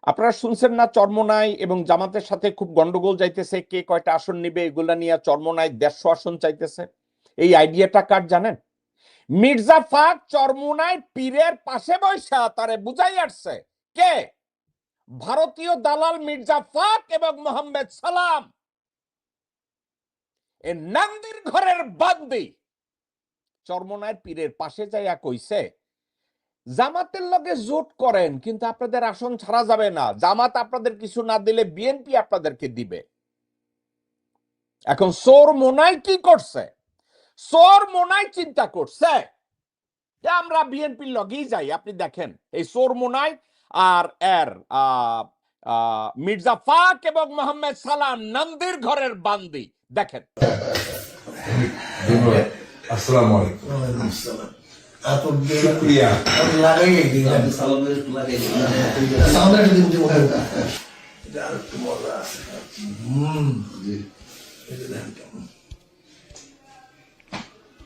আপনারা শুনছেন না চরমোনাই এবং জামাতের সাথে খুব গন্ডগোল যাইতেছে, কে কয়টা আসন নিবে এগুলা নিয়ে চরমোনাই 150 আসন চাইতেছে। এই আইডিয়াটা কার জানেন? মির্জা ফাক চরমোনাই পীরের পাশে বৈশা তারে বুঝাই আসছে কে? ভারতীয় দালাল মির্জা ফাক এবং মোহাম্মদ সালাম এ নান্দির ঘরের বান্দি চরমোনাইয়ের পীরের পাশে যাইয়া কইছে জামাতের লগে জোট করেন কিন্তু আপনাদের আসন ছাড়া যাবে না, জামাত আপনাদের কিছু না দিলে বিএনপি আপনাদেরকে দিবে। এখন সোর মোনাই কি করছে? সোর মোনাই চিন্তা করছে যে আমরা বিএনপির লগেই যাই। আপনি দেখেন এই সোর মোনাই আর এর মির্জা ফাক এবং মোহাম্মদ সালাম নন্দির ঘরের বান্দি দেখেন। আসসালামু আলাইকুম। শুকরিয়া।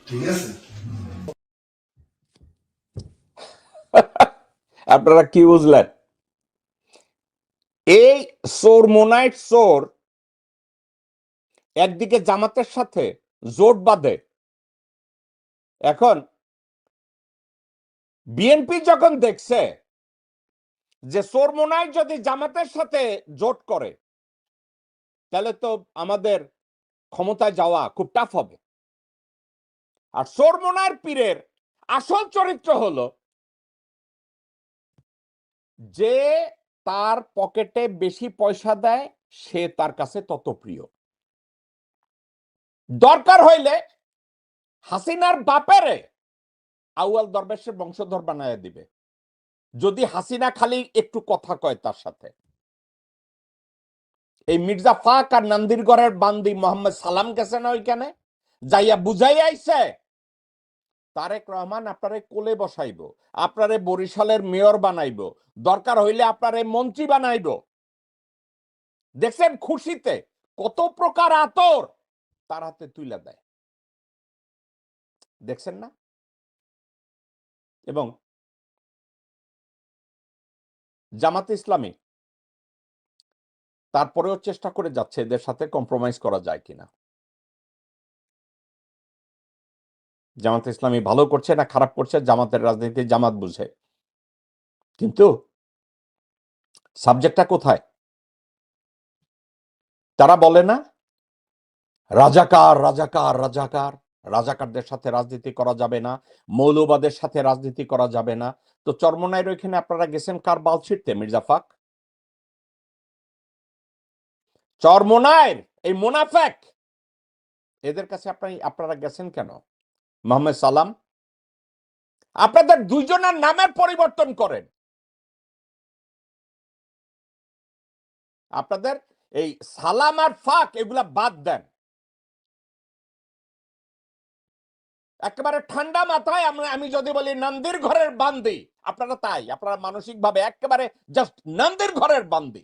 ঠিক আছে। আপনারা কি বুঝলেন? এই সোর মোনাইট সোর একদিকে জামাতের সাথে জোট বাঁধে। এখন বিএনপি যখন দেখছে যে সোর মোনাইট যদি জামাতের সাথে জোট করে তাহলে তো আমাদের ক্ষমতায় যাওয়া খুব টাফ হবে। আর সোর মোনাইট পীরের আসল চরিত্র হলো যে তার পকেটে বেশি পয়সা দেয় সে তার কাছে তত প্রিয়। দরকার হইলে হাসিনার বাপেরে আউয়াল দরবেশের বংশধর বানায় দিবে যদি হাসিনা খালি একটু কথা কয় তার সাথে। এই মির্জা ফাক আর নন্দিরগড়ের বান্দি মোহাম্মদ সালাম গেছে না ওইখানে, যাইয়া বুঝাই আইছে তারেক রহমান আপনারে কোলে বসাইব, আপনারে বরিশালের মেয়র বানাইব, দরকার হইলে আপনারে মন্ত্রী বানাইব। দেখছেন খুশিতে কত প্রকার আতর তার হাতে তুলে দেয়, দেখছেন না? এবং জামাতে ইসলামী তারপরেও চেষ্টা করে যাচ্ছে এদের সাথে কম্প্রোমাইজ করা যায় কিনা। জামাতে ইসলামী ভালো করছে না খারাপ করছে জামাতের রাজনীতি জামাত বুঝে, কিন্তু সাবজেক্টটা কোথায়? তারা বলে না রাজাকার রাজাকার রাজাকার, রাজাকারদের সাথে রাজনীতি করা যাবে না, মৌলবাদের সাথে রাজনীতি করা যাবে না। তো চরমোনাইয়ের ওইখানে আপনারা গেছেন কার বাল ছিঁড়তে? মির্জা ফাক। চরমোনাইয়ের এই মুনাফেক এদের কাছে আপনারা গেছেন কেন? মোহাম্মদ সালাম, আপনাদের দুইজনের নামের পরিবর্তন করেন। আপনাদের এই সালাম আর ফাক এগুলা বাদ দেন। একেবারে ঠান্ডা মাথায় আমি যদি বলি নন্দির ঘরের বান্দি, আপনারা তাই, আপনারা মানসিক ভাবে একেবারে জাস্ট নন্দির ঘরের বান্দি।